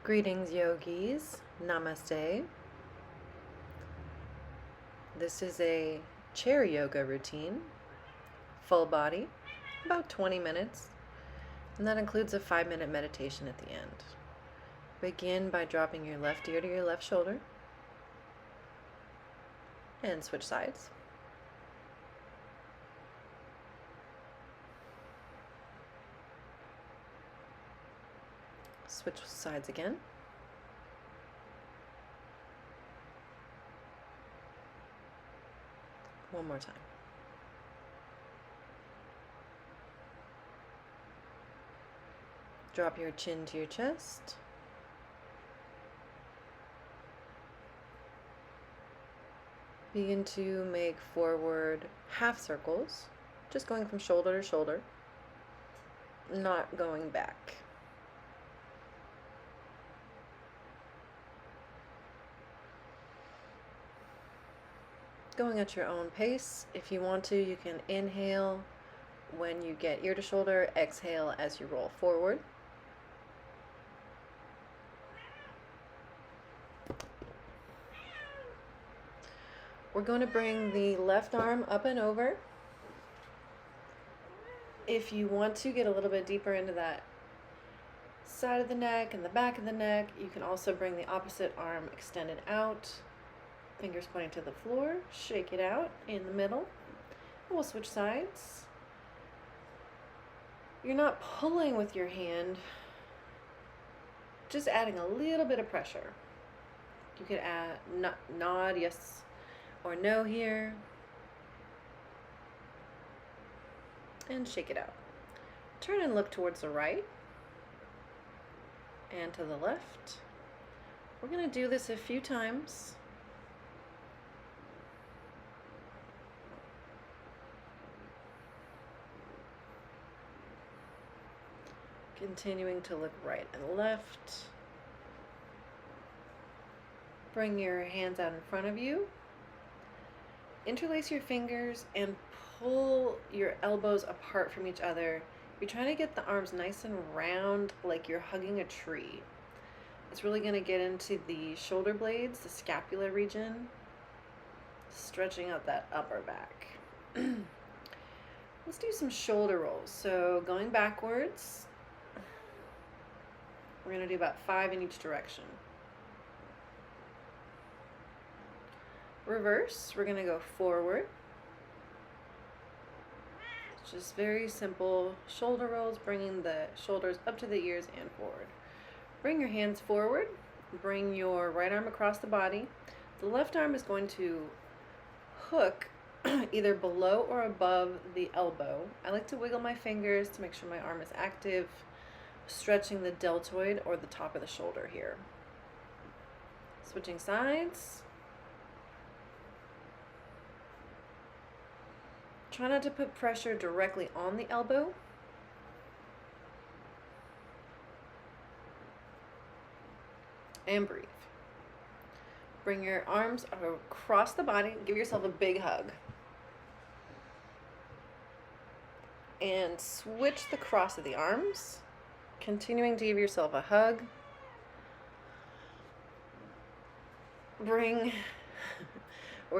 Greetings, yogis. Namaste. This is a chair yoga routine, full body, about 20 minutes, and that includes a 5-minute meditation at the end. Begin by dropping your left ear to your left shoulder and switch sides. Switch sides again. One more time. Drop your chin to your chest. Begin to make forward half circles, just going from shoulder to shoulder, not going back. Going at your own pace. If you want to, you can inhale when you get ear to shoulder, exhale as you roll forward. We're going to bring the left arm up and over. If you want to get a little bit deeper into that side of the neck and the back of the neck, you can also bring the opposite arm extended out. Fingers pointing to the floor, shake it out in the middle. We'll switch sides. You're not pulling with your hand, just adding a little bit of pressure. You could add nod yes or no here, and shake it out. Turn and look towards the right and to the left. We're going to do this a few times. Continuing to look right and left. Bring your hands out in front of you. Interlace your fingers and pull your elbows apart from each other. You're trying to get the arms nice and round, like you're hugging a tree. It's really going to get into the shoulder blades, the scapula region, stretching out that upper back. Let's do some shoulder rolls. So going backwards, we're going to do about 5 in each direction. Reverse, we're going to go forward. It's just very simple shoulder rolls, bringing the shoulders up to the ears and forward. Bring your hands forward. Bring your right arm across the body. The left arm is going to hook either below or above the elbow. I like to wiggle my fingers to make sure my arm is active, stretching the deltoid or the top of the shoulder here. Switching sides. Try not to put pressure directly on the elbow. And breathe. Bring your arms across the body. Give yourself a big hug. And switch the cross of the arms. Continuing to give yourself a hug. We're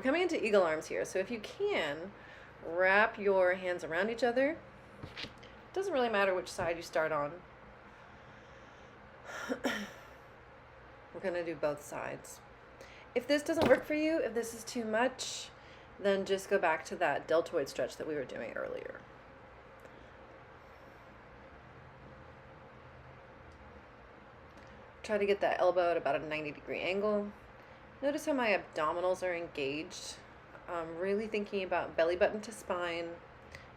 coming into eagle arms here, so if you can, wrap your hands around each other. It doesn't really matter which side you start on. We're going to do both sides. If this doesn't work for you, if this is too much, then just go back to that deltoid stretch that we were doing earlier. Try to get that elbow at about a 90-degree angle. Notice how my abdominals are engaged. Really thinking about belly button to spine,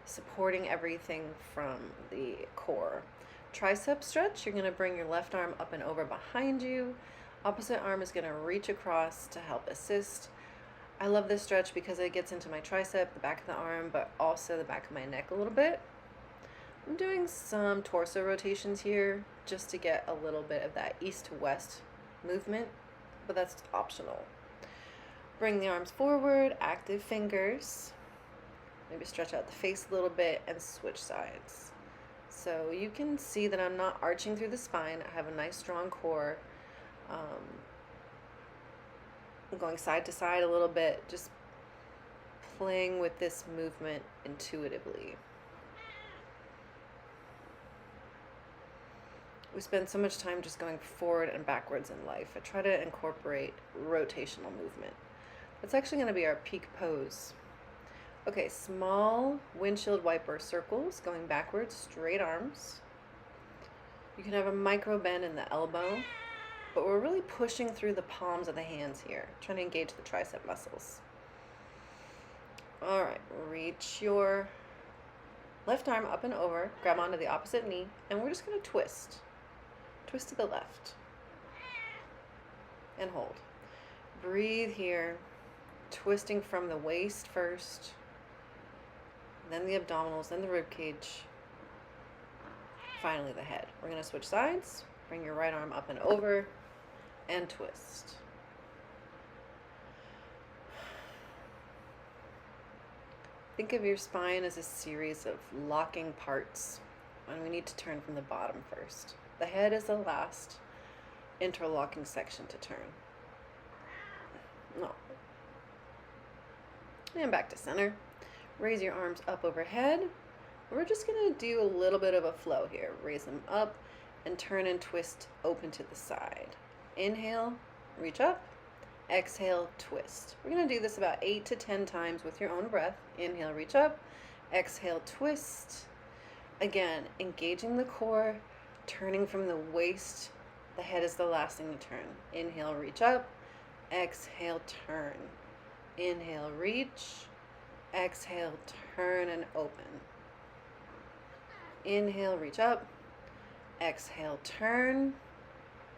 supporting everything from the core. Tricep stretch, you're going to bring your left arm up and over behind you. Opposite arm is going to reach across to help assist. I love this stretch because it gets into my tricep, the back of the arm, but also the back of my neck a little bit. I'm doing some torso rotations here just to get a little bit of that east to west movement, but that's optional. Bring the arms forward, active fingers. Maybe stretch out the face a little bit and switch sides. So you can see that I'm not arching through the spine. I have a nice strong core. I'm going side to side a little bit, just playing with this movement intuitively. We spend so much time just going forward and backwards in life. I try to incorporate rotational movement. That's actually going to be our peak pose. Okay, small windshield wiper circles going backwards, straight arms. You can have a micro bend in the elbow, but we're really pushing through the palms of the hands here, trying to engage the tricep muscles. All right, reach your left arm up and over, grab onto the opposite knee, and we're just going to twist. Twist to the left. And hold. Breathe here, twisting from the waist first, then the abdominals, then the rib cage, finally the head. We're going to switch sides. Bring your right arm up and over and twist. Think of your spine as a series of locking parts, and we need to turn from the bottom first. The head is the last interlocking section to turn. No. And back to center. Raise your arms up overhead. We're just going to do a little bit of a flow here. Raise them up and turn and twist open to the side. Inhale, reach up. Exhale, twist. We're going to do this about 8 to 10 times with your own breath. Inhale, reach up. Exhale, twist. Again, engaging the core, turning from the waist. The head is the last thing to turn. Inhale, reach up. Exhale, turn. Inhale, reach. Exhale, turn and open. Inhale, reach up. Exhale, turn.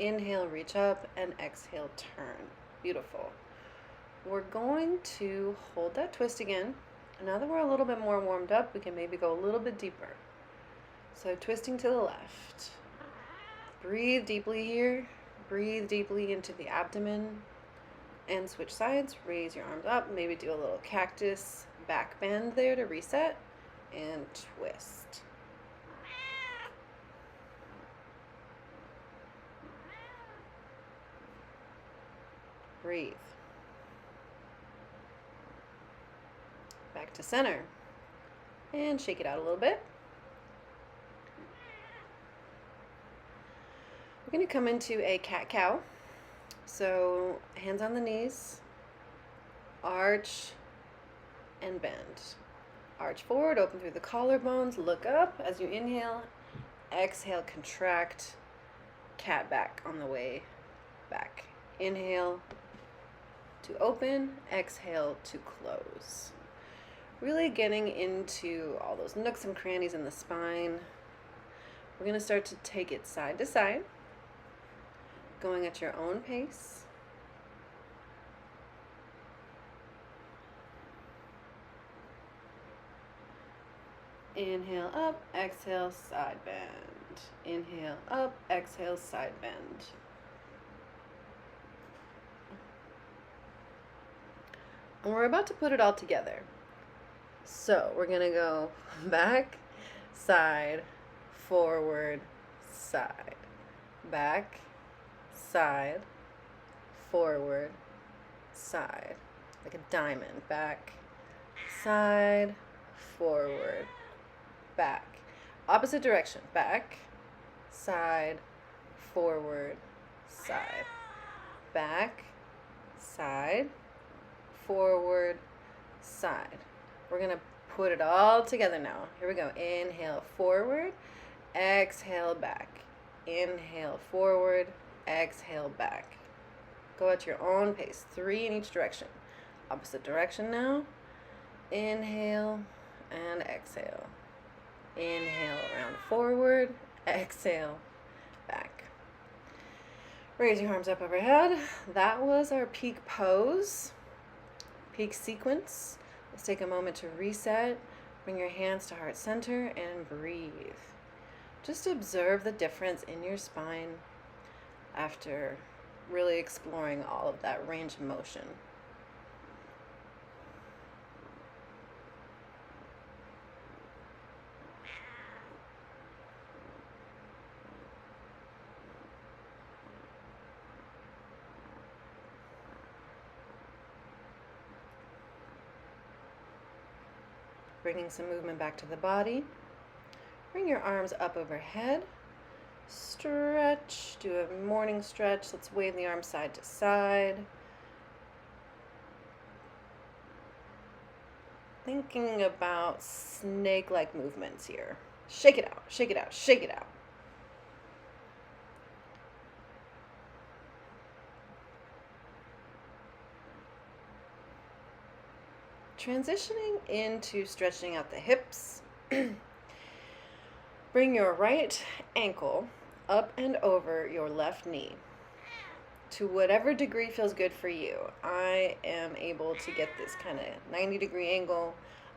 Inhale, reach up, and exhale, turn. Beautiful. We're going to hold that twist again. And now that we're a little bit more warmed up, we can maybe go a little bit deeper. So twisting to the left. Breathe deeply here. Breathe deeply into the abdomen. And switch sides. Raise your arms up. Maybe do a little cactus back bend there to reset. And twist. Breathe. Back to center. And shake it out a little bit. We're going to come into a cat-cow. So hands on the knees, arch and bend. Arch forward, open through the collarbones, look up as you inhale. Exhale, contract, cat back on the way back. Inhale to open, exhale to close. Really getting into all those nooks and crannies in the spine. We're going to start to take it side to side, going at your own pace. Inhale up, exhale, side bend. Inhale up, exhale, side bend. And we're about to put it all together. So we're going to go back, side, forward, side. Back, side, forward, side. Like a diamond. Back, side, forward, back. Opposite direction. Back, side, forward, side. Back, side, forward, side. We're going to put it all together now. Here we go. Inhale, forward, exhale, back. Inhale, forward, exhale, back. Go at your own pace. 3 in each direction. Opposite direction now. Inhale and exhale. Inhale, round forward, exhale, back. Raise your arms up overhead. That was our peak pose, peak sequence. Let's take a moment to reset. Bring your hands to heart center and breathe. Just observe the difference in your spine after really exploring all of that range of motion. Bringing some movement back to the body. Bring your arms up overhead. Stretch. Do a morning stretch. Let's wave the arms side to side. Thinking about snake-like movements here. Shake it out, shake it out, shake it out. Transitioning into stretching out the hips. Bring your right ankle up and over your left knee to whatever degree feels good for you. I am able to get this kind of 90-degree angle.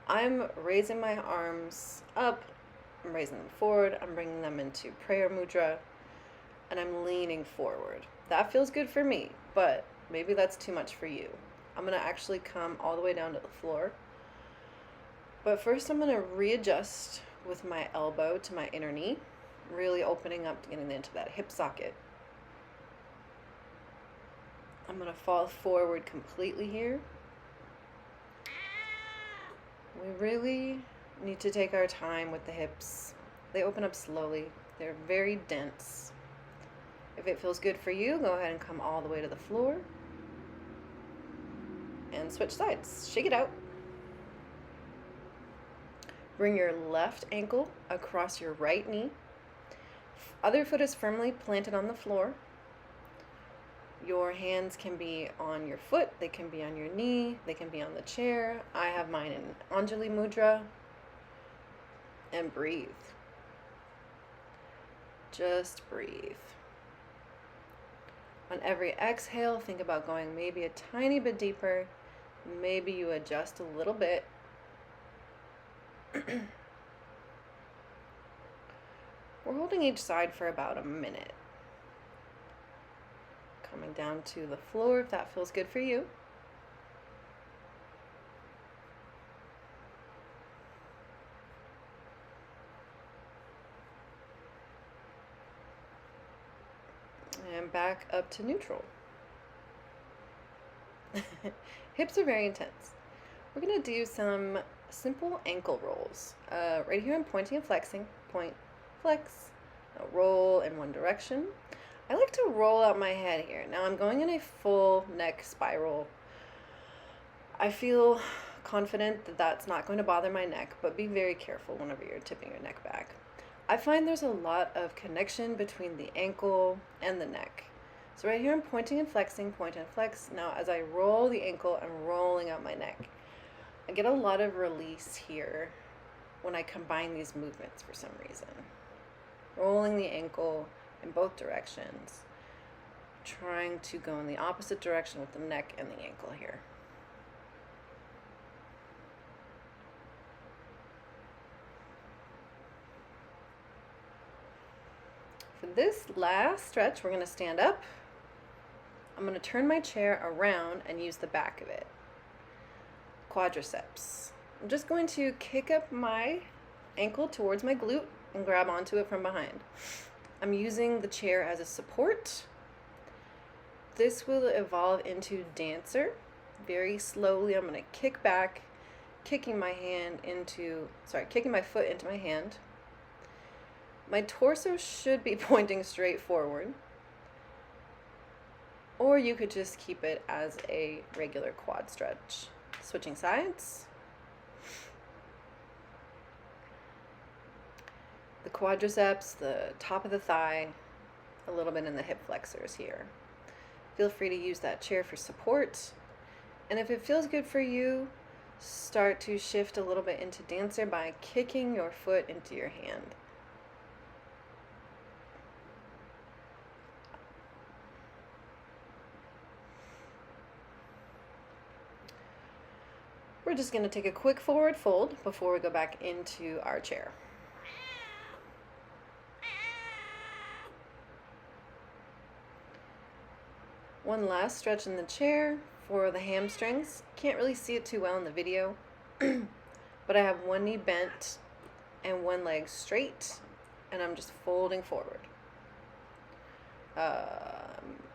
I'm raising my arms up, I'm raising them forward, I'm bringing them into prayer mudra, and I'm leaning forward. That feels good for me, but maybe that's too much for you. I'm going to actually come all the way down to the floor. But first I'm going to readjust with my elbow to my inner knee, really opening up, getting into that hip socket. I'm going to fall forward completely here. We really need to take our time with the hips. They open up slowly. They're very dense. If it feels good for you, go ahead and come all the way to the floor. And switch sides. Shake it out. Bring your left ankle across your right knee. Other foot is firmly planted on the floor. Your hands can be on your foot, they can be on your knee, they can be on the chair. I have mine in Anjali Mudra. And breathe. Just breathe. On every exhale, think about going maybe a tiny bit deeper. Maybe you adjust a little bit. We're holding each side for about a minute. Coming down to the floor if that feels good for you. And back up to neutral. Hips are very intense. We're going to do some simple ankle rolls. Right here I'm pointing and flexing. Point, flex, roll in one direction. I like to roll out my head here. Now I'm going in a full neck spiral. I feel confident that that's not going to bother my neck, but be very careful whenever you're tipping your neck back. I find there's a lot of connection between the ankle and the neck. So right here I'm pointing and flexing, point and flex. Now as I roll the ankle, I'm rolling out my neck. I get a lot of release here when I combine these movements for some reason. Rolling the ankle in both directions, trying to go in the opposite direction with the neck and the ankle here. For this last stretch, we're going to stand up. I'm going to turn my chair around and use the back of it. Quadriceps. I'm just going to kick up my ankle towards my glute and grab onto it from behind. I'm using the chair as a support. This will evolve into dancer. Very slowly, I'm going to kick back, kicking my foot into my hand. My torso should be pointing straight forward. Or you could just keep it as a regular quad stretch. Switching sides. The quadriceps, the top of the thigh, a little bit in the hip flexors here. Feel free to use that chair for support. And if it feels good for you, start to shift a little bit into dancer by kicking your foot into your hand. We're just going to take a quick forward fold before we go back into our chair. One last stretch in the chair for the hamstrings. Can't really see it too well in the video, but I have one knee bent and one leg straight, and I'm just folding forward.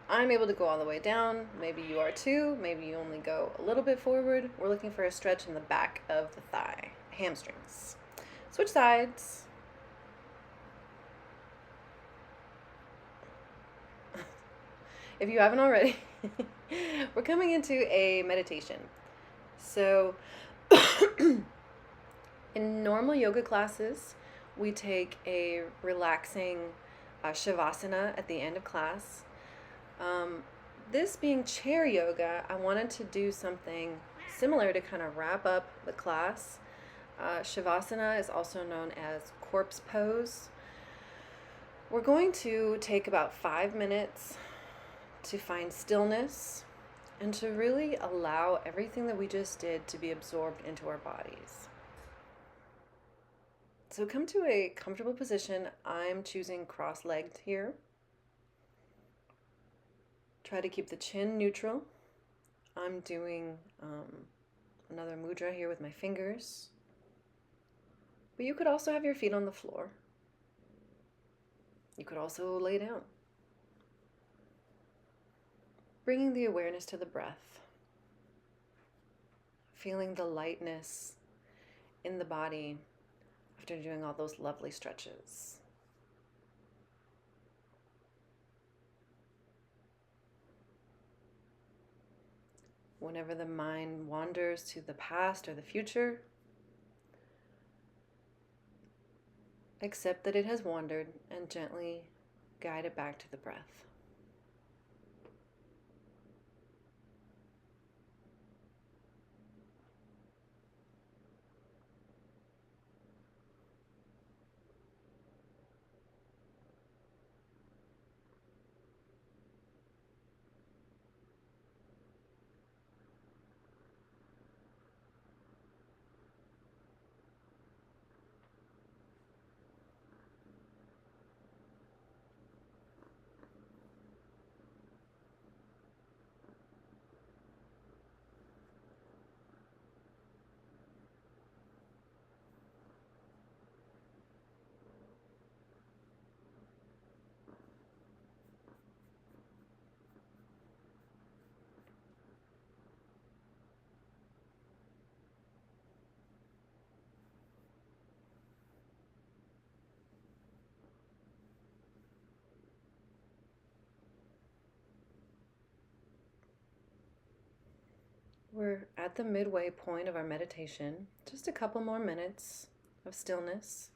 I'm able to go all the way down. Maybe you are too. Maybe you only go a little bit forward. We're looking for a stretch in the back of the thigh. hamstrings. Switch sides. If you haven't already, we're coming into a meditation. So, in normal yoga classes, we take a relaxing shavasana at the end of class. This being chair yoga, I wanted to do something similar to kind of wrap up the class. Shavasana is also known as corpse pose. We're going to take about 5 minutes to find stillness and to really allow everything that we just did to be absorbed into our bodies. So come to a comfortable position. I'm choosing cross-legged here. Try to keep the chin neutral. I'm doing another mudra here with my fingers. But you could also have your feet on the floor. You could also lay down. Bringing the awareness to the breath. Feeling the lightness in the body after doing all those lovely stretches. Whenever the mind wanders to the past or the future, accept that it has wandered and gently guide it back to the breath. We're at the midway point of our meditation. Just a couple more minutes of stillness.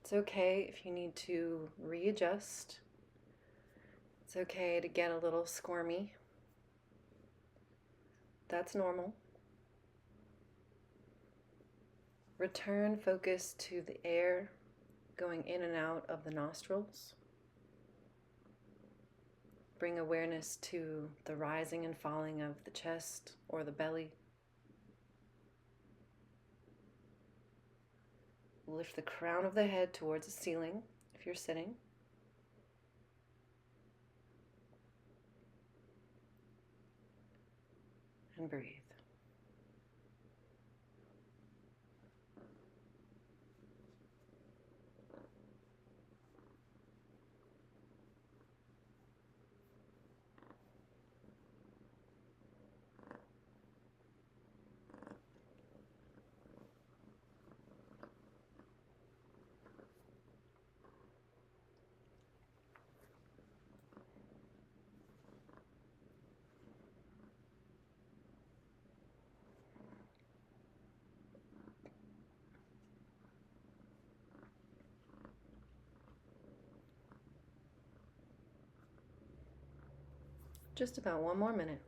It's okay if you need to readjust. It's okay to get a little squirmy. That's normal. Return focus to the air going in and out of the nostrils. Bring awareness to the rising and falling of the chest or the belly. Lift the crown of the head towards the ceiling if you're sitting. And breathe. Just about one more minute.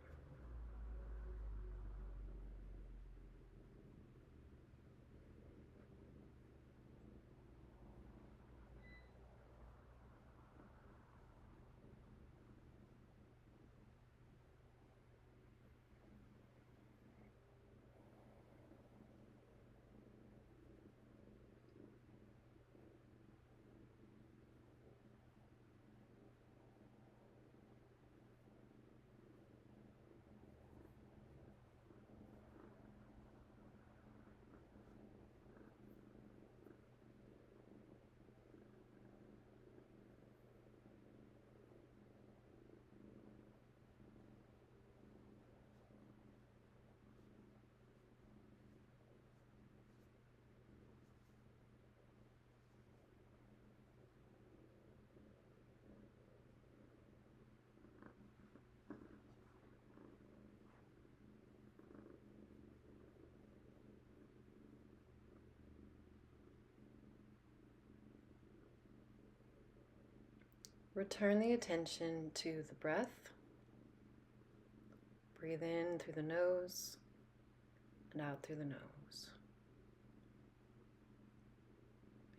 Return the attention to the breath. Breathe in through the nose and out through the nose.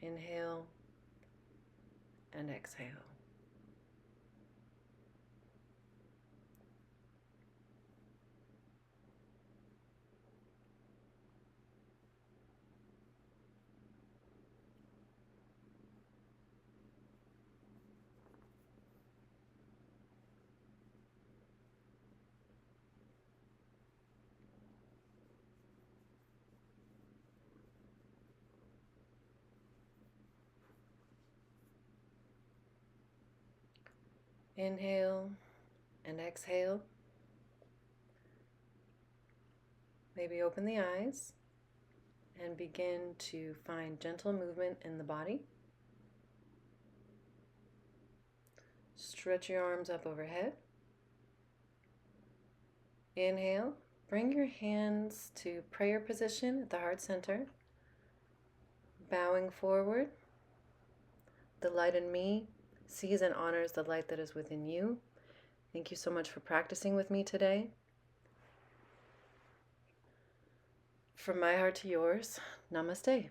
Inhale and exhale. Inhale and exhale. Maybe open the eyes and begin to find gentle movement in the body. Stretch your arms up overhead. Inhale, bring your hands to prayer position at the heart center. Bowing forward. The light in me sees and honors the light that is within you. Thank you so much for practicing with me today. From my heart to yours, namaste.